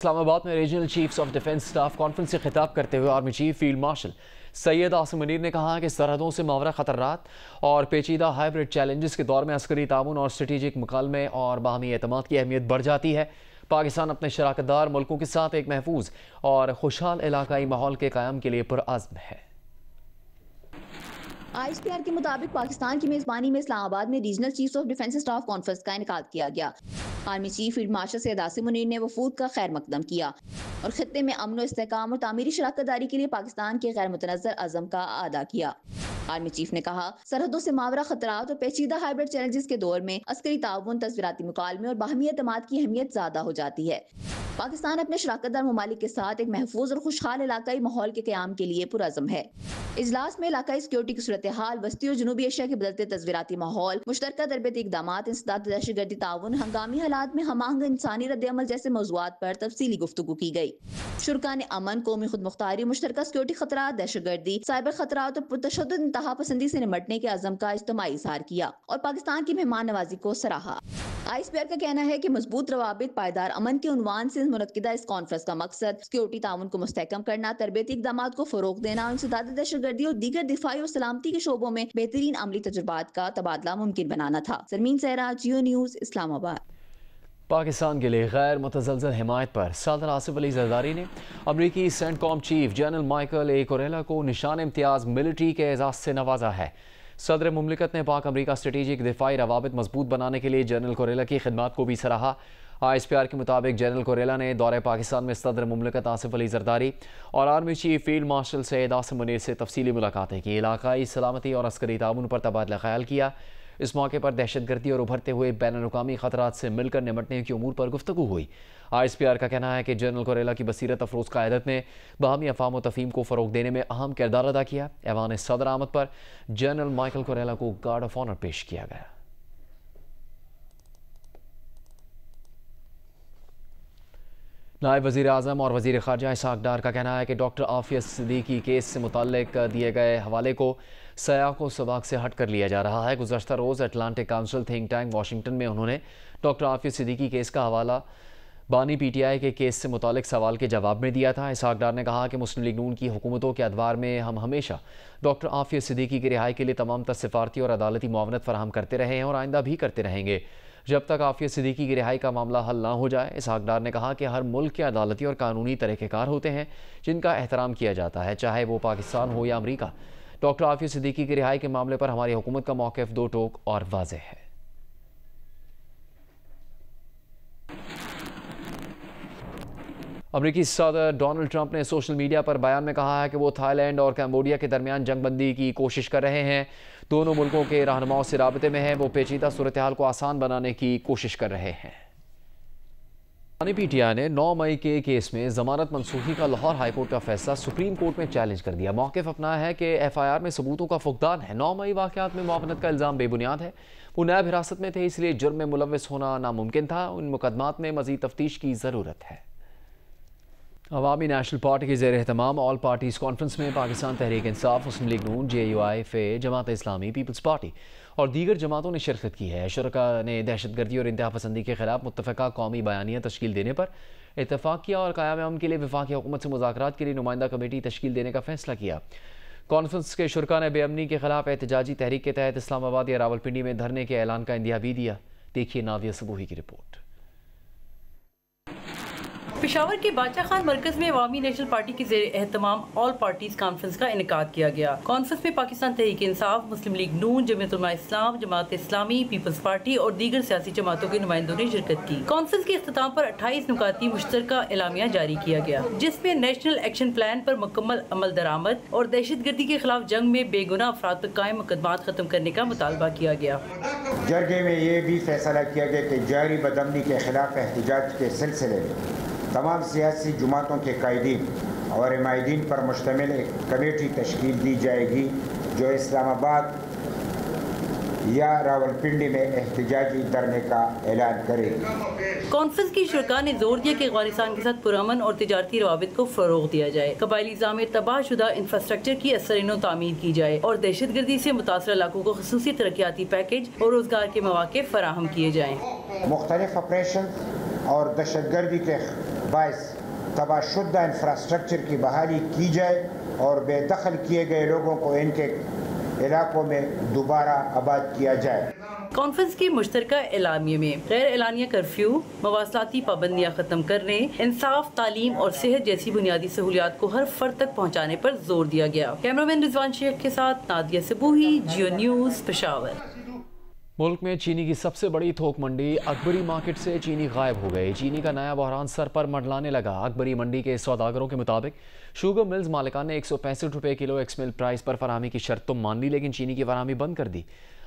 इस्लामाबाद में regional chiefs of defence staff conference से खिताब करते हुए army chief field marshal Syed Asim Munir ने कहा कि सरहदों से मावरा खतरात और पेचीदा हाइब्रिड चैलेंजेस के दौर में अस्करी ताउन और स्ट्रेटेजिक मुकालमे और बाहमी एतमाद की अहमियत बढ़ जाती है। पाकिस्तान अपने शराकतदार मुल्कों के साथ एक महफूज और खुशहाल इलाकाई माहौल के क़याम के लिए पुरअज़्म है। ISPR के मुताबिक पाकिस्तान की मेजबानी में इस्लामाबाद में regional chiefs of defence staff conference का इनेकाद किया गया। Army chief field marshal Syed Asim Munir ने वफूद का खैर मकदम किया और खित्ते में अमन, इस्तेहकाम और तामीरी शराकतदारी के लिए पाकिस्तान के गैर मुतनज़्ज़र अज़म का अदा किया। आर्मी चीफ ने कहा, सरहदों से मावरा खतरात और पेचीदा हाइब्रिड चैलेंजेस के दौर में अस्करी ताउन, तस्वीराती मुकालमे और बाहमी एतमाद की अहमियत ज़्यादा हो जाती है। पाकिस्तान अपने शराकतदार ममालिक के साथ एक महफूज और खुशहाल इलाकाई माहौल के क़याम के लिए पुरअज़्म है। इजलास में इलाकाई सिक्योरिटी की सूरत हाल, वस्ती और जनूबी एशिया के बदलते तस्वीराती माहौल, मुश्तरका तरबियती इक़दामात, इंसदाद दहशतगर्दी ताउन, हंगामी हालात में हमआहंग इंसानी रद्द-ए-अमल जैसे मौज़ूआत पर तफसीली गुफ्तगू की गई। शुरका ने अमन, कौमी खुद मुख्तारी, मुश्तरका सिक्योरिटी खतरात, दहशतगर्दी, साइबर खतरात और पुरतशद्दुद इंतहा पसंदी से निमटने के अज़म का इज्तिमाई इज़हार किया और पाकिस्तान की मेहमान नवाजी को सराहा। ISPR का कहना है कि मजबूत रवाबित, पायदार अमन के उन्वान से मुनक्किदा इस कॉन्फ्रेंस का मकसद सिक्योरिटी ताउन को मुस्तहकम करना, तरबियती इक़दामात को फ़रोग़ देना, इंसदाद दहशतगर्दी और दीगर दिफाई और सलामती के शोबों में बेहतरीन अमली तजुर्बात का तबादला मुमकिन बनाना था। सरमीन सहरा, जियो न्यूज़, इस्लामाबाद। पाकिस्तान के लिए गैर मुतज़लज़ल हिमायत पर सदर आसिफ अली ज़रदारी ने अमरीकी सेंटकॉम चीफ जनरल माइकल ए कुरेला को निशान इम्तियाज़ मिलिट्री के एजाज़ से नवाजा है। सदर मुमलिकत ने पाक अमरीका स्ट्रेटेजिक दिफाई रवाबित मजबूत बनाने के लिए जनरल कुरेला की खिदमात को भी सराहा। ISPR के मुताबिक जनरल कुरेला ने दौरे पाकिस्तान में सदर मुमलिकत आसिफ अली ज़रदारी और army chief field marshal Syed Asim Munir से तफसीली मुलाकातें की, इलाकाई सलामती और अस्करी ताउन पर तबादला ख्याल किया। इस मौके पर दहशतगर्दी और उभरते हुए बैनुल-अक़वामी ख़तरात से मिलकर निमटने की उमूर पर गुफ्तगू हुई। ISPR का कहना है कि जनरल कुरेला की बसीरत अफरोज़ क़यादत ने बाहमी अफ़ाम व तफ़हीम को फ़रोग़ देने में अहम किरदार अदा किया। ऐवान सदर आमद पर जनरल माइकल कुरेला को गार्ड ऑफ ऑनर पेश किया गया। नायब वज़ीर आज़म और वज़ीर ख़ारजा इसहाक़ डार का कहना है कि डॉक्टर आफ़िया सिद्दीकी केस से मुताल्लिक़ दिए गए हवाले को सयाक़ व सबाक़ से हट कर लिया जा रहा है। गुज़श्ता रोज़ Atlantic Council think tank Washington में उन्होंने डॉक्टर आफ़िया सिद्दीकी केस का हवाला बानी PTI के केस से मुताल्लिक़ सवाल के जवाब में दिया था। इसहाक़ डार ने कहा कि मुस्लिम लीग नून की हुकूमतों के अदवार में हम हमेशा डॉक्टर आफ़िया सिद्दीकी की रिहाई के लिए तमाम तर सिफारती और अदालती मुआवनत फ़राहम करते रहे हैं और आइंदा भी करते रहेंगे जब तक आफ़िया सिद्दीकी की रिहाई का मामला हल ना हो जाए। इसहाक़ डार ने कहा कि हर मुल्क के अदालती और कानूनी तरीक़ेकार होते हैं जिनका एहतराम किया जाता है, चाहे वो पाकिस्तान हो या अमरीका। डॉक्टर आफ़िया सिद्दीकी की रिहाई के मामले पर हमारी हुकूमत का मौक़िफ़ दो टोक और वाज़ेह है। अमरीकी सदर डोनाल्ड ट्रंप ने सोशल मीडिया पर बयान में कहा है कि वो थाईलैंड और कैम्बोडिया के दरमियान जंगबंदी की कोशिश कर रहे हैं। दोनों मुल्कों के रहनुमाओं से राबते में हैं। वो पेचीदा सूरत हाल को आसान बनाने की कोशिश कर रहे हैं। PTI ने 9 मई के केस में जमानत मनसूखी का लाहौर हाईकोर्ट का फैसला सुप्रीम कोर्ट में चैलेंज कर दिया। मौक़िफ़ अपनाया है कि FIR में सबूतों का फुकदान है। 9 मई वाक़यात में मुआवनत का इल्ज़ाम बेबुनियाद है। वो नायब हिरासत में थे, इसलिए जुर्म में मुलव्वस होना नामुमकिन था। उन मुकदमात में मज़ीद तफ्तीश की ज़रूरत है। अवामी नेशनल पार्टी के ज़ेर एहतमाम ऑल पार्टीज़ कॉन्फ्रेंस में पाकिस्तान तहरीक इंसाफ, मुस्लिम लीग नून, JUI, FE, Jamaat Islami, peoples party और दीगर जमातों ने शिरकत की है। शुरका ने दहशतगर्दी और इंतहा पसंदी के खिलाफ मुत्तफ़क़ा कौमी बयानिया तश्कील देने पर इत्तफ़ाक़ किया और क़याम अमन के लिए वफ़ाक़ी हुकूमत से मुज़ाकरात के लिए नुमाइंदा कमेटी तश्कील देने का फ़ैसला किया। कॉन्फ्रेंस के शुरका ने बेअमनी के खिलाफ एहतजाजी तहरीक के तहत इस्लामाबाद या रावलपिंडी में धरने के ऐलान का इंदिया भी दिया। देखिए नादिया सबूही की रिपोर्ट। पेशावर के बादशाह खान मरकज में अवामी नेशनल पार्टी के ज़ेर एहतमाम ऑल पार्टीज कॉन्फ्रेंस का इनेकाद किया गया। कॉन्फ्रेंस में पाकिस्तान तहरीक इंसाफ, मुस्लिम लीग नून, जमीयत उलमा इस्लाम, जमात इस्लामी, पीपल्स पार्टी और दीगर सियासी जमातों के नुमाइंदों ने शिरकत की। कॉन्फ्रेंस के इख्तिताम पर 28 नुकाती मुश्तरका एलामिया जारी किया गया, जिसमें नेशनल एक्शन प्लान पर मुकम्मल अमल दरामद और दहशतगर्दी के खिलाफ जंग में बेगुनाह अफराद पर कायम मुकदमात खत्म करने का मुतालबा किया गया। जरगे में ये भी फैसला किया गया कि जारी बदअमनी के खिलाफ एहतजाज के सिलसिले में तमाम सियासी जमातों के कायदीन और हिमायतीन पर मुश्तमिल एक कमेटी तश्कील दी जाएगी जो इस्लामाबाद या रावलपिंडी में एहतजाजी धरने का ऐलान करेगी। कॉन्फ्रेंस की शुरका ने जोर दिया कि अफगानिस्तान के साथ पुरअमन और तिजारती रवाबित को फरोग दिया जाए, कबायली निज़ाम में तबाहशुदा इंफ्रास्ट्रक्चर की असर तामीर की जाए और दहशतगर्दी से मुतासर इलाकों को खुसूसी तरक्याती पैकेज और रोजगार के मौके फराहम किए जाएँ। मुख्तलिफ ऑपरेशन और दहशतगर्दी के बायस तबाशुदा इंफ्रास्ट्रक्चर की बहाली की जाए और बेदखल किए गए लोगों को इनके इलाकों में दोबारा आबाद किया जाए। कॉन्फ्रेंस की मुश्तरका एलामिया में गैर एलानिया कर्फ्यू, मवासलाती पाबंदियाँ खत्म करने, इंसाफ, तालीम और सेहत जैसी बुनियादी सहूलियात को हर फर्द तक पहुँचाने पर जोर दिया गया। कैमरामैन रिजवान शेख के साथ नादिया सबूही, जियो न्यूज़, पेशावर। मुल्क में चीनी की सबसे बड़ी थोक मंडी अकबरी मार्केट से चीनी गायब हो गई। चीनी का नया बहरान सर पर मंडलाने लगा। अकबरी मंडी के सौदागरों के मुताबिक शुगर मिल्स मालिकान ने 165 रुपये किलो एक्स मिल प्राइस पर फराहमी की शर्त तो मान ली, लेकिन चीनी की फराहमी बंद कर दी।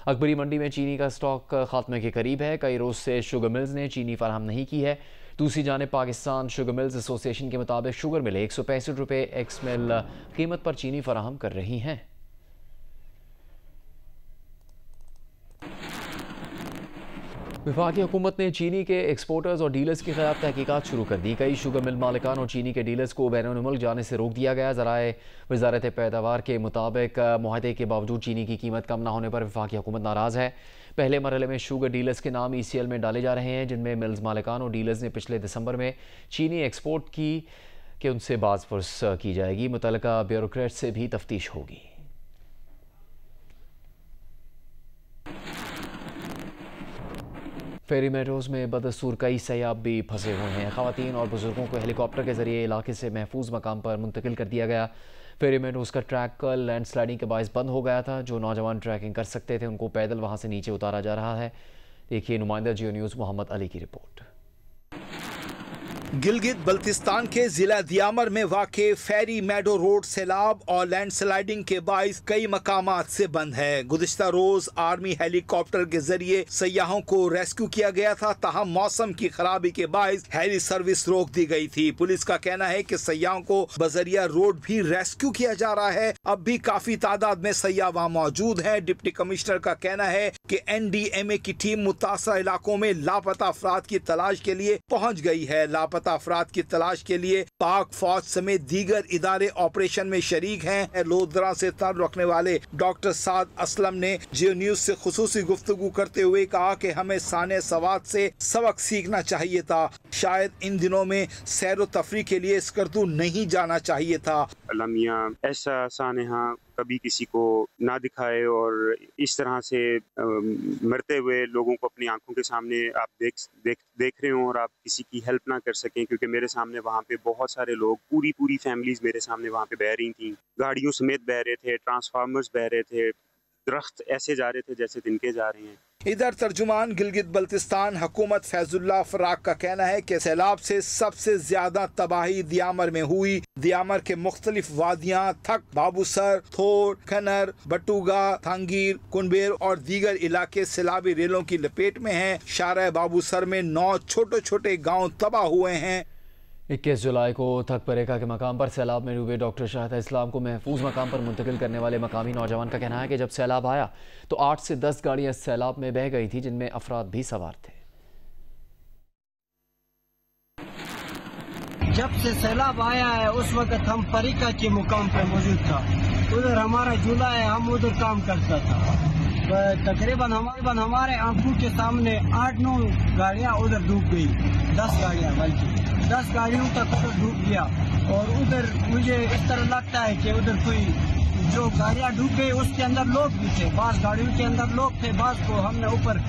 अकबरी मंडी में चीनी का स्टॉक खात्मे के करीब है। कई रोज से शुगर मिल्स ने चीनी फराहम नहीं की है। दूसरी जानिब पाकिस्तान शुगर मिल्स एसोसिएशन के मुताबिक शुगर मिलें 165 रुपये एक्स मिल कीमत पर चीनी फराहम कर रही हैं। वफाकी हुकूमत ने चीनी के एक्सपोर्टर्स और डीलर्स के खिलाफ तहकीकात शुरू कर दी। कई शुगर मिल मालिकान और चीनी के डीलर्स को बैरून मुल्क जाने से रोक दिया गया। ज़राए वजारत पैदावार के मुताबिक मुआहदे के बावजूद चीनी की कीमत कम न होने पर वफाकी हुकूमत नाराज़ है। पहले मरहले में शुगर डीलर्स के नाम ECL में डाले जा रहे हैं, जिनमें मिल्स मालिकान और डीलर्स ने पिछले दिसंबर में चीनी एक्सपोर्ट की कि उनसे बाज़पुर्स की जाएगी। मुतल्लिका ब्यूरोक्रेट से भी तफ्तीश होगी। फेरी मेट्रोज़ में बदस्तूर कई सयाब भी फंसे हुए हैं। ख़वातीन और बुजुर्गों को हेलीकॉप्टर के जरिए इलाके से महफूज मकाम पर मुंतकिल कर दिया गया। फेरी मेट्रोज़ का ट्रैक कल लैंडस्लाइडिंग के बायस बंद हो गया था। जो नौजवान ट्रैकिंग कर सकते थे उनको पैदल वहाँ से नीचे उतारा जा रहा है। देखिए नुमाइंदा जियो न्यूज़ मोहम्मद अली की रिपोर्ट। गिलगित बल्तिस्तान के जिला दियामर में वाक़े फेरी मेडो रोड सैलाब और लैंडस्लाइडिंग के बाइस कई मकामात से बंद है। गुज़िश्ता रोज आर्मी हेलीकॉप्टर के जरिए सयाहों को रेस्क्यू किया गया था, ताहम मौसम की खराबी के बाइस हेली सर्विस रोक दी गई थी। पुलिस का कहना है कि सयाहों को बजरिया रोड भी रेस्क्यू किया जा रहा है। अब भी काफी तादाद में सयाह वहाँ मौजूद है। डिप्टी कमिश्नर का कहना है कि NDMA की टीम मुतासरा इलाकों में लापता अफराद की तलाश के लिए पहुँच गई है। लापता अफराद की तलाश के लिए पाक फौज समेत दीगर इदारे ऑपरेशन में शरीक हैं। लोधरा से ताल्लुक़ रखने वाले डॉक्टर साद असलम ने जियो न्यूज़ से खुसूसी गुफ्तगू करते हुए कहा कि हमें साने सवात से सबक सीखना चाहिए था। शायद इन दिनों में सैर व तफरी के लिए स्कर्दू नहीं जाना चाहिए था। अल्लाह मियां ऐसा सानेहा कभी किसी को ना दिखाए और इस तरह से मरते हुए लोगों को अपनी आंखों के सामने आप देख रहे हो और आप किसी की हेल्प ना कर सकें, क्योंकि मेरे सामने वहाँ पे बहुत सारे लोग पूरी फैमिलीज मेरे सामने वहाँ पे बह रही थी, गाड़ियों समेत बह रहे थे, ट्रांसफार्मर्स बह रहे थे, दरख्त ऐसे जा रहे थे जैसे तिनके जा रहे हैं। इधर तर्जुमान गिलगित बल्तिस्तान हुकूमत फैजुल्लाह फराक का कहना है कि सैलाब से सबसे ज्यादा तबाही दियामर में हुई। दियामर के मुख्तलिफ वादियाँ थक, बाबूसर, थोर, खनर, बटूगा, थांगीर, कुनबेर और दीगर इलाके सैलाबी रेलों की लपेट में हैं। शारा बाबूसर में 9 छोटे छोटे गाँव तबाह हुए हैं। 21 जुलाई को थक परेका के मकाम पर सैलाब में डूबे डॉक्टर शाहिद इस्लाम को महफूज मकाम पर मुंतकिल करने वाले मकामी नौजवान का कहना है कि जब सैलाब आया तो 8 से 10 गाड़ियां सैलाब में बह गई थी, जिनमें अफराद भी सवार थे। जब से सैलाब आया है उस वक्त हम परीका के मुकाम पर मौजूद था। उधर हमारा झूला है, हम उधर काम करता था। तकरीबन हमारे आंखों के सामने 8-9 गाड़ियां उधर डूब गई, 10 गाड़ियां बल्कि 10 गाड़ियों तक उधर डूब गया। और उधर मुझे इस तरह लगता है कि उधर कोई जो गाड़ियां डूब गई उसके अंदर लोग भी थे, 5 गाड़ियों के अंदर लोग थे, 5 को हमने ऊपर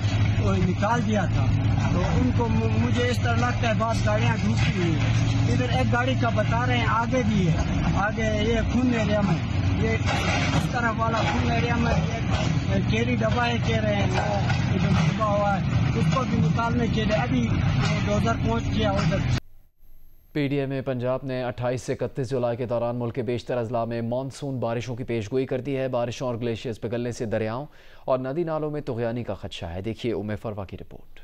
निकाल दिया था। तो उनको मुझे इस तरह लगता है 5 गाड़ियां डूबी हुई है। इधर एक गाड़ी का बता रहे हैं आगे भी है, आगे ये खून एरिया में, ये इस तरफ वाला खून एरिया में एक केरी डब्बा है, कह रहे हैं इधर डूबा हुआ है, उसको भी निकालने के लिए अभी डोजर पहुंच गया उधर। PDM में पंजाब ने 28 से 31 जुलाई के दौरान मुल्क के बेशतर अजला में मानसून बारिशों की पेशगोई कर दी है। बारिशों और ग्लेशियर्स पिघलने से दरियाओं और नदी नालों में तुग़यानी का खदशा है। देखिए उम्मे फरवा की रिपोर्ट।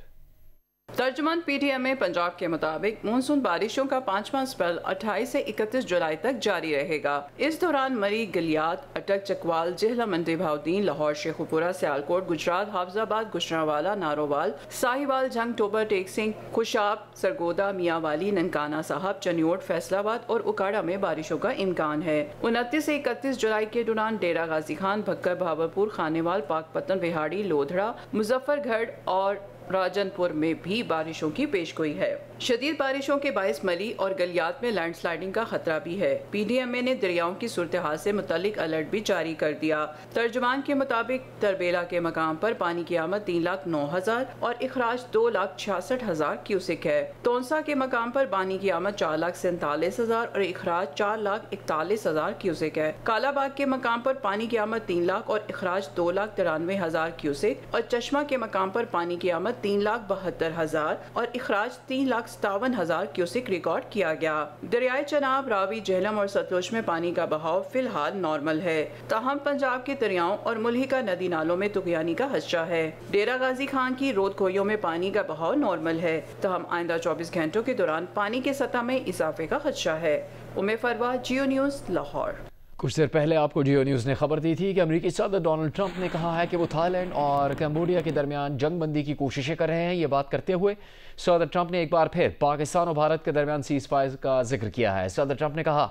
तर्जुमान PTM में पंजाब के मुताबिक मानसून बारिशों का 5वां स्पेल 28 से 31 जुलाई तक जारी रहेगा। इस दौरान मरी, गलियात, अटक, चकवाल, जिहला, मंडी भाउद्दीन, लाहौर, शेखुपुरा, सियालकोट, गुजरात, हाफजाबाद, गुजरांवाला, नारोवाल, साहिवाल, जंग, टोबर, टेक सिंह, खुशाब, सरगोदा, मियांवाली, ननकाना साहब, चनियोट, फैसलाबाद और उकाड़ा में बारिशों का इम्कान है। 29 से 31 जुलाई के दौरान डेरा गाजी खान, भक्कर, भावलपुर, खानेवाल, पाकपतन, विहाड़ी, लोधड़ा, मुजफ्फरगढ़ और राजनपुर में भी बारिशों की पेशगोई है। शदीद बारिशों के बायस मली और गलियात में लैंडस्लाइडिंग का खतरा भी है। PDMA ने दरियाओं की सूरत हाल से मुतल्लिक अलर्ट भी जारी कर दिया। तर्जुमान के मुताबिक तरबेला के मकाम पर पानी की आमद 3,09,000 और इखराज 2,66,000 क्यूसिक है। तोंसा के मकाम पर पानी की आमद 4,47,000 और इखराज 4,41,000 क्यूसिक है। कालाबाग के मकाम पर पानी की आमद 3 लाख और इखराज 2,93,000 क्यूसिक और चश्मा के मकाम पर पानी की आमद 3,72,000 और इखराज 3,57,000 क्यूसिक रिकॉर्ड किया गया। दरियाए चनाब, रावी, झेलम और सतलुज में पानी का बहाव फिलहाल नॉर्मल है। ताहम पंजाब के दरियाओं और मुल्हिका नदी नालों में तुगयानी का खदशा है। डेरा गाजी खान की रोद खोइयों में पानी का बहाव नॉर्मल है। ताहम आइंदा 24 घंटों के दौरान पानी की सतह में इजाफे का खदशा है। उमे फरवा, जियो न्यूज़, लाहौर। कुछ देर पहले आपको जियो न्यूज़ ने खबर दी थी कि अमेरिकी सदर डोनाल्ड ट्रंप ने कहा है कि वो थाईलैंड और कंबोडिया के दरमियान जंग बंदी की कोशिशें कर रहे हैं। ये बात करते हुए सदर ट्रंप ने एक बार फिर पाकिस्तान और भारत के दरमियान सीज फायर का जिक्र किया है। सदर ट्रंप ने कहा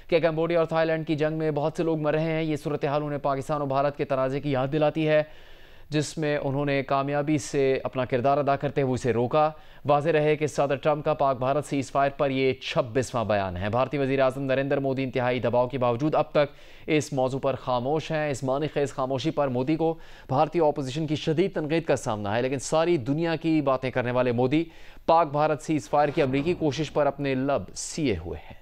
कि कंबोडिया और थाईलैंड की जंग में बहुत से लोग मर रहे हैं। ये सूरत हाल उन्हें पाकिस्तान और भारत के तनाज़े की याद दिलाती है, जिसमें उन्होंने कामयाबी से अपना किरदार अदा करते हुए इसे रोका। वाज़ेह रहे कि सदर ट्रंप का पाक भारत सीज फायर पर यह 26वां बयान है। भारतीय वज़ीर आज़म नरेंद्र मोदी इंतहाई दबाव के बावजूद अब तक इस मौजू पर खामोश हैं। इस मानी खेज खामोशी पर मोदी को भारतीय अपोजिशन की शदीद तनकीद का सामना है, लेकिन सारी दुनिया की बातें करने वाले मोदी पाक भारत सीज फायर की अमरीकी कोशिश पर अपने लब सिए हुए हैं।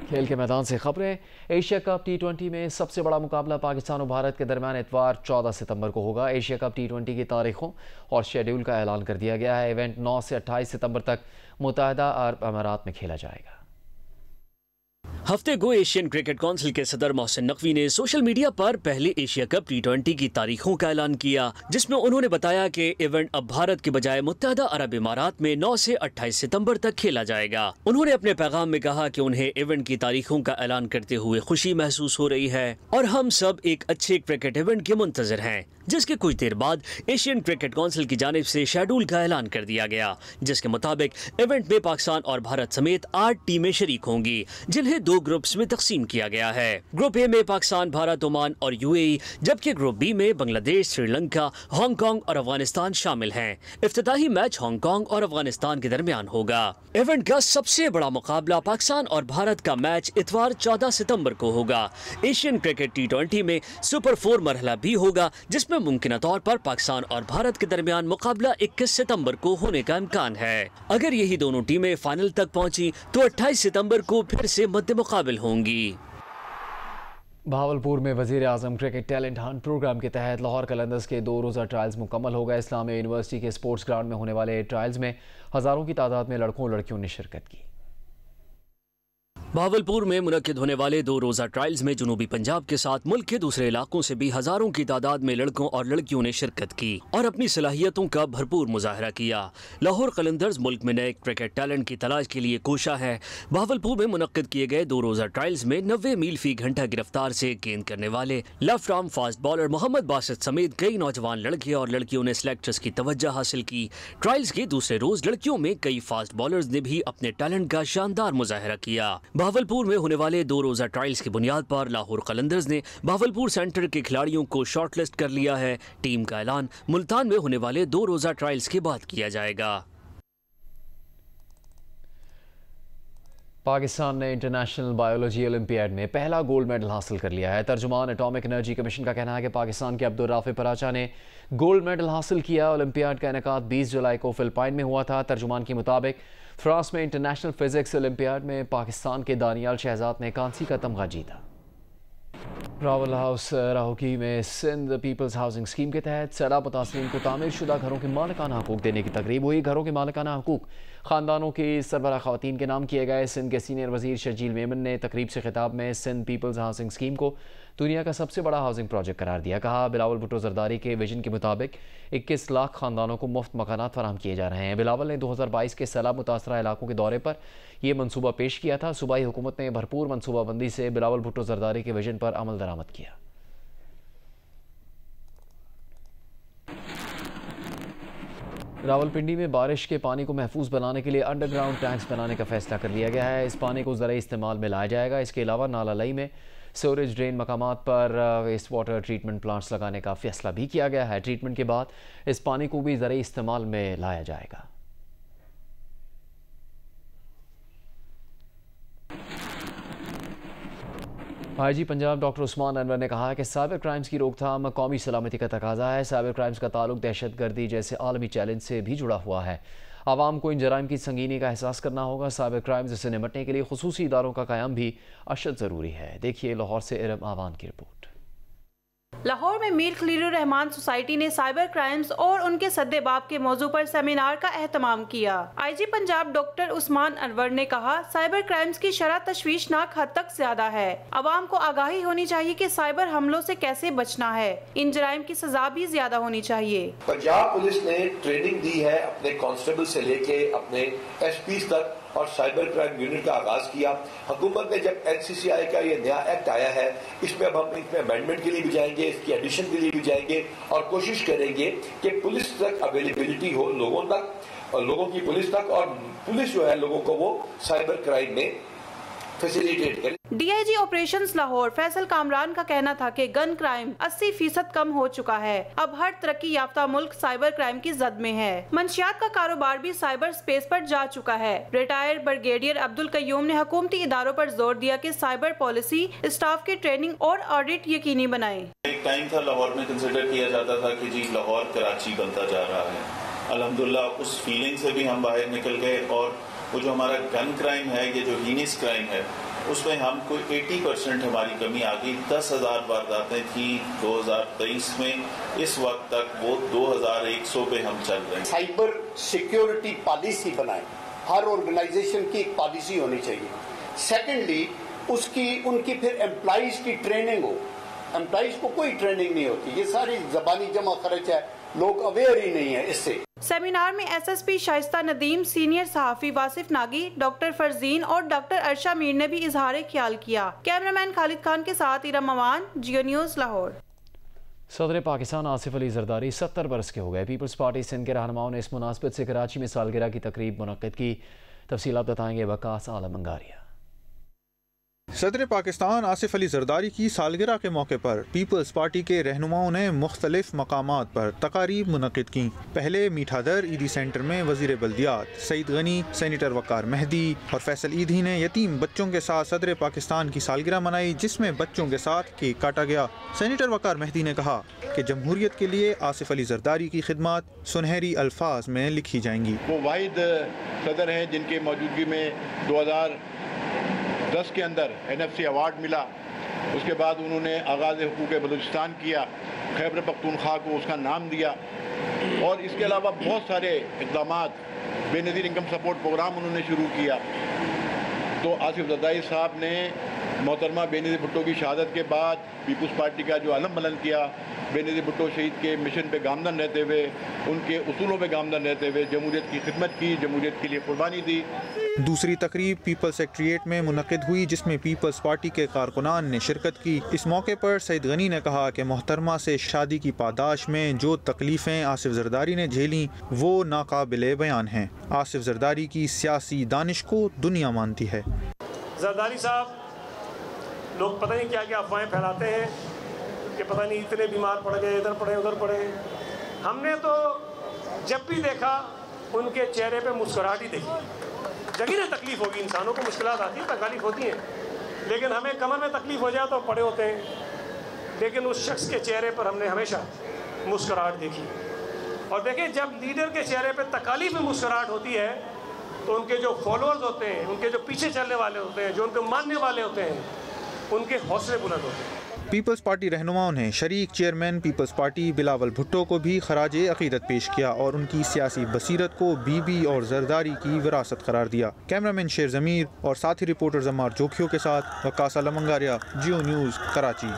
खेल के मैदान से खबरें। एशिया कप T20 में सबसे बड़ा मुकाबला पाकिस्तान और भारत के दरमियान इतवार 14 सितंबर को होगा। एशिया कप T20 की तारीखों और शेड्यूल का ऐलान कर दिया गया है। इवेंट 9 से 28 सितंबर तक मुत्तहदा अरब अमारात में खेला जाएगा। हफ्ते को एशियन क्रिकेट काउंसिल के सदर मोहसिन नकवी ने सोशल मीडिया पर पहले एशिया कप T20 की तारीखों का ऐलान किया, जिसमें उन्होंने बताया कि इवेंट अब भारत के बजाय मुत्तहदा अरब इमारात में 9 से 28 सितंबर तक खेला जाएगा। उन्होंने अपने पैगाम में कहा कि उन्हें इवेंट की तारीखों का ऐलान करते हुए खुशी महसूस हो रही है और हम सब एक अच्छे क्रिकेट इवेंट के मुंतजर हैं, जिसके कुछ देर बाद एशियन क्रिकेट काउंसिल की जानिब से शेड्यूल का ऐलान कर दिया गया, जिसके मुताबिक इवेंट में पाकिस्तान और भारत समेत 8 टीमें शरीक होंगी, जिन्हें 2 ग्रुप्स में तकसीम किया गया है। ग्रुप ए में पाकिस्तान, भारत, ओमान और UAE, जबकि ग्रुप बी में बांग्लादेश, श्रीलंका, हांगकांग और अफगानिस्तान शामिल हैं। इफ्तिताही मैच हांगकांग और अफगानिस्तान के दरमियान होगा। इवेंट का सबसे बड़ा मुकाबला पाकिस्तान और भारत का मैच इतवार 14 सितंबर को होगा। एशियन क्रिकेट T20 में सुपर 4 मरहला भी होगा, जिसमें मुमकिन तौर पर पाकिस्तान और भारत के दरमियान मुकाबला 21 सितंबर को होने का इम्कान है। अगर यही दोनों टीमें फाइनल तक पहुंची तो 28 सितंबर को फिर से मद्दे मुकाबिल होंगी। भावलपुर में वज़ीर आज़म क्रिकेट टैलेंट हंट प्रोग्राम के तहत लाहौर कलंदर्स के 2 रोज़ा ट्रायल्स मुकम्मल हो गए। इस्लामिया यूनिवर्सिटी के स्पोर्ट्स ग्राउंड में होने वाले ट्रायल्स में हज़ारों की तादाद में लड़कों और लड़कियों ने शिरकत की। भावलपुर में मुनक्किद होने वाले 2 रोज़ा ट्रायल्स में जनूबी पंजाब के साथ मुल्क के दूसरे इलाकों से भी हजारों की तादाद में लड़कों और लड़कियों ने शिरकत की और अपनी सलाहियतों का भरपूर मुजाहरा किया। लाहौर कलंदर्स मुल्क में नए क्रिकेट टैलेंट की तलाश के लिए कोशा है। भावलपुर में मुनक्किद किए गए 2 रोज़ा ट्रायल्स में 90 मील फी घंटा की रफ्तार से गेंद करने वाले left arm fast bowler Mohammad Basit समेत कई नौजवान लड़के और लड़कियों ने सिलेक्टर्स की तवज्जो हासिल की। ट्रायल्स के दूसरे रोज लड़कियों में कई फास्ट बॉलर्स ने भी अपने टैलेंट का शानदार मुजाहरा किया। भावलपुर में होने वाले 2 रोज़ा ट्रायल्स की बुनियाद पर लाहौर कलंदर्स ने भावलपुर सेंटर के खिलाड़ियों को शॉर्टलिस्ट कर लिया है। टीम का ऐलान मुल्तान में होने वाले 2 रोज़ा ट्रायल्स के बाद किया जाएगा। पाकिस्तान ने इंटरनेशनल बायोलॉजी ओलंपियाड में पहला गोल्ड मेडल हासिल कर लिया है। तर्जुमान एटॉमिक एनर्जी कमीशन का कहना है कि पाकिस्तान के अब्दुल राफे पराचा ने गोल्ड मेडल हासिल किया। ओलंपियाड का इनेकाद 20 जुलाई को फिलिपाइन में हुआ था। तर्जुमान के मुताबिक फ्रांस में इंटरनेशनल फिजिक्स ओलंपियाड में पाकिस्तान के दानियाल शहजाद ने कांसी का तमगा जीता। रावल हाउस राहोकी में सिंध पीपल्स हाउसिंग स्कीम के तहत सैलाब मुतासरीन को तामीर शुदा घरों के मालिकाना हकूक देने की तकरीब हुई। घरों के मालिकाना हकूक ख़ानदानों की सरबराह ख़वातीन के नाम किए गए। सिंध के सीनियर वज़ीर शर्जील मेमन ने तकरीब से खिताब में सिंध पीपल्स हाउसिंग स्कीम को दुनिया का सबसे बड़ा हाउसिंग प्रोजेक्ट करार दिया। कहा, बिलावल भुट्टो जरदारी के विजन के मुताबिक 21 लाख ख़ानदानों को मुफ्त मकानात फराहम किए जा रहे हैं। बिलावल ने 2022 के सैलाब मुतासरा इलाकों के दौरे पर यह मनसूबा पेश किया था। सूबाई हुकूमत ने भरपूर मनसूबाबंदी से बिलावल भुट्टो जरदारी के विजन पर अमल दरामद किया। रावलपिंडी में बारिश के पानी को महफूज बनाने के लिए अंडरग्राउंड टैंक्स बनाने का फैसला कर लिया गया है। इस पानी को ज़राई इस्तेमाल में लाया जाएगा। इसके अलावा नाला लई में सीवरेज ड्रेन मकामात पर वेस्ट वाटर ट्रीटमेंट प्लांट्स लगाने का फैसला भी किया गया है। ट्रीटमेंट के बाद इस पानी को भी ज़रूरी इस्तेमाल में लाया जाएगा। आईजी पंजाब डॉक्टर उस्मान अनवर ने कहा है कि साइबर क्राइम्स की रोकथाम कौमी सलामती का तकाजा है। साइबर क्राइम्स का ताल्लुक दहशतगर्दी जैसे आलमी चैलेंज से भी जुड़ा हुआ है। आवाम को इन जराइम की संगीनी का एहसास करना होगा। साइबर क्राइम्स से निपटने के लिए खुसूसी इदारों का क़याम भी अशद ज़रूरी है। देखिए लाहौर से इरम आवान की रिपोर्ट। लाहौर में मीर खलीलुर रहमान सोसाइटी ने साइबर क्राइम्स और उनके सद्देबाब के मौजू पर सेमिनार का एहतमाम किया। आईजी पंजाब डॉक्टर उस्मान अनवर ने कहा, साइबर क्राइम्स की शरह तशवीशनाक हद तक ज्यादा है। आवाम को आगाही होनी चाहिए कि साइबर हमलों से कैसे बचना है। इन जराइम की सजा भी ज्यादा होनी चाहिए। पंजाब पुलिस ने ट्रेनिंग दी है अपने कांस्टेबल से लेके अपने एसपी तक और साइबर क्राइम यूनिट का आगाज किया। हुकूमत ने जब NCCI का ये नया एक्ट आया है, इसमें अब हम इसमें अमेंडमेंट के लिए भी जाएंगे, इसकी एडिशन के लिए भी जाएंगे और कोशिश करेंगे कि पुलिस तक अवेलेबिलिटी हो लोगों तक और लोगों की पुलिस तक, और पुलिस जो है लोगों को वो साइबर क्राइम में फैसिलिटेट करे। DIG ऑपरेशंस लाहौर फैसल कामरान का कहना था कि गन क्राइम 80% कम हो चुका है। अब हर तरक्की याफ्ता मुल्क साइबर क्राइम की जद में है। मंशियात का कारोबार भी साइबर स्पेस पर जा चुका है। रिटायर्ड ब्रिगेडियर अब्दुल कयूम ने हुकूमती इदारों पर जोर दिया कि साइबर पॉलिसी, स्टाफ की ट्रेनिंग और ऑडिट यकीनी बनाए। एक टाइम था लाहौर में कंसिडर किया जाता था कि जी लाहौर कराची बनता जा रहा है। अल्हम्दुलिल्लाह उस फीलिंग से भी हम बाहर निकल गए और वो जो हमारा गन क्राइम है, ये जो हीनियस क्राइम है, उसमें हमको 80% हमारी कमी आ गई। 10,000 वारदातें थी 2023 में, इस वक्त तक वो 2,100 पे हम चल रहे हैं। साइबर सिक्योरिटी पॉलिसी बनाए, हर ऑर्गेनाइजेशन की एक पॉलिसी होनी चाहिए। सेकेंडली उनकी फिर एम्प्लॉइज की ट्रेनिंग हो। एम्प्लॉइज को कोई ट्रेनिंग नहीं होती, ये सारी जबानी जमा खर्च है, लोग अवेयर ही नहीं है इससे। सेमिनार में SSP शाइस्ता नदीम, सीनियर सहाफी वासिफ नागी, डॉक्टर फरजीन और डॉक्टर अर्शा मीर ने भी इजहार ख्याल किया। कैमरामैन खालिद खान के साथ इरम अमान, जियो न्यूज़ लाहौर। सदर पाकिस्तान आसिफ अली जरदारी 70 बरस के हो गए। पीपल्स पार्टी सिंध के रहनुमाओं ने इस मुनासबत से कराची में सालगिरह की तकरीब मुनक्किद की। तफसीलात बताएंगे वकास आलम अंगारिया। सदर पाकिस्तान आसिफ अली जरदारी की सालगिरह के मौके पर पीपल्स पार्टी के रहनुमाओं ने मुख्तलिफ मकामात पर तकारीब मुनक्किद की। पहले मीठादर ईदी सेंटर में वजीर बल्दियात सईद गनी, सेनेटर वकार मेहदी और फैसल ईदी ने यतीम बच्चों के साथ सदर पाकिस्तान की सालगिरह मनाई, जिसमें बच्चों के साथ केक काटा गया। सेनेटर वकार मेहदी ने कहा कि जमहूरियत के लिए आसिफ अली जरदारी की खिदमत सुनहरी अल्फाज में लिखी जाएंगी। वो वाहिद सदर हैं जिनके मौजूदगी में 2010 के अंदर NFC अवार्ड मिला। उसके बाद उन्होंने आगाज़ हुकूक बलूचिस्तान किया, खैबर पख्तूनख्वा को उसका नाम दिया और इसके अलावा बहुत सारे इक़दामात, बेनज़ीर इनकम सपोर्ट प्रोग्राम उन्होंने शुरू किया। तो आसिफ जरदारी साहब ने मोहतरमा बेनज़ीर भुट्टो की शहादत के बाद पीपल्स पार्टी का जो अलम बुलंद किया, बेनज़ीर भुट्टो शहीद के मिशन पे गामदन रहते हुए, उनके उसूलों पे गामदन रहते हुए जमहूरियत की खिदमत की, जमहूरियत के लिए कुर्बानी दी। दूसरी तकरीब पीपल्स सेक्रेटेरिएट में मुनक्किद हुई, जिसमें पीपल्स पार्टी के कारकुनान ने शिरकत की। इस मौके पर सईद गनी ने कहा कि मोहतरमा से शादी की पादाश में जो तकलीफ़ें आसिफ जरदारी ने झेली वो नाकाबिले बयान हैं। आसिफ जरदारी की सियासी दानिश को दुनिया मानती है। जरदारी साहब, लोग पता नहीं क्या क्या अफवाहें फैलाते हैं कि पता नहीं इतने बीमार पड़ गए, इधर पड़े उधर पड़े। हमने तो जब भी देखा उनके चेहरे पे मुस्कुराहट ही देखी। जगह तकलीफ होगी, इंसानों को मुश्किलात आती है, तकलीफ होती हैं, लेकिन हमें कमर में तकलीफ हो जाए तो पड़े होते हैं। लेकिन उस शख्स के चेहरे पर हमने हमेशा मुस्कुराहट देखी। और देखें, जब लीडर के चेहरे पर तकालीफ में मुस्कुराहट होती है तो उनके जो फॉलोअर्स होते हैं, उनके जो पीछे चलने वाले होते हैं, जो उनको मानने वाले होते हैं, उनके हौसले बुलंद होते हैं। पीपल्स पार्टी रहनुमाओं ने शरीक chairman peoples party Bilawal Bhutto को भी खराज अकीदत पेश किया और उनकी सियासी बसीरत को बीबी और जरदारी की विरासत करार दिया। कैमरामैन शेर जमीर और साथी रिपोर्टर जमार जोखियों के साथ वकास आलम अंगारिया, जियो न्यूज़, कराची।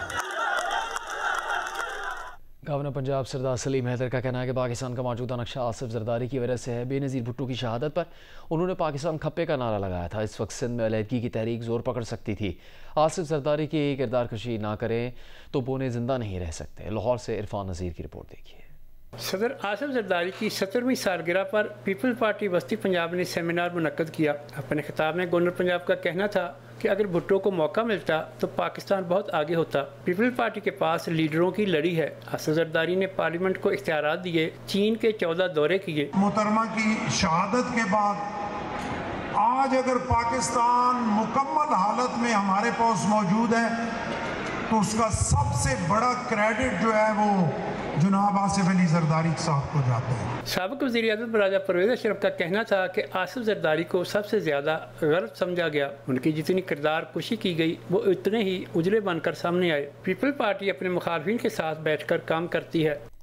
गवर्नर पंजाब सरदार सलीम हैदर का कहना है कि पाकिस्तान का मौजूदा नक्शा आसिफ जरदारी की वजह से है। बेनज़ीर भुट्टो की शहादत पर उन्होंने पाकिस्तान खप्पे का नारा लगाया था। इस वक्त सिंध में अलहदगी की तहरीक जोर पकड़ सकती थी। आसिफ जरदारी की किरदार कशी ना करें तो बोने जिंदा नहीं रह सकते। लाहौर से इरफान नज़ीर की रिपोर्ट देखिए। सदर आसिफ जरदारी की 70वीं सालगिरह पर पीपल्स पार्टी वस्ती पंजाब ने सेमिनार मुनक्किद किया। अपने खिताब में गवर्नर पंजाब का कहना था कि अगर भुट्टो को मौका मिलता तो पाकिस्तान बहुत आगे होता। पीपल्स पार्टी के पास लीडरों की लड़ी है। आसिफ जरदारी ने पार्लियामेंट को इख्तियारात दिए, चीन के 14 दौरे किए। मोहतरमा की शहादत के बाद आज अगर पाकिस्तान मुकम्मल हालत में हमारे पास मौजूद है तो उसका सबसे बड़ा क्रेडिट जो है वो जनाब आसिफ अली जरदारी साहब को जाता है। साबिक वज़ीर-ए-आज़म राजा परवेज़ अशरफ का कहना था कि आसिफ जरदारी को सबसे ज़्यादा गलत समझा गया। उनकी जितनी किरदार कुशी की गई वो उतने ही उजले बनकर सामने आए। पीपल्स पार्टी अपने मुखालफिन के साथ बैठकर काम करती है।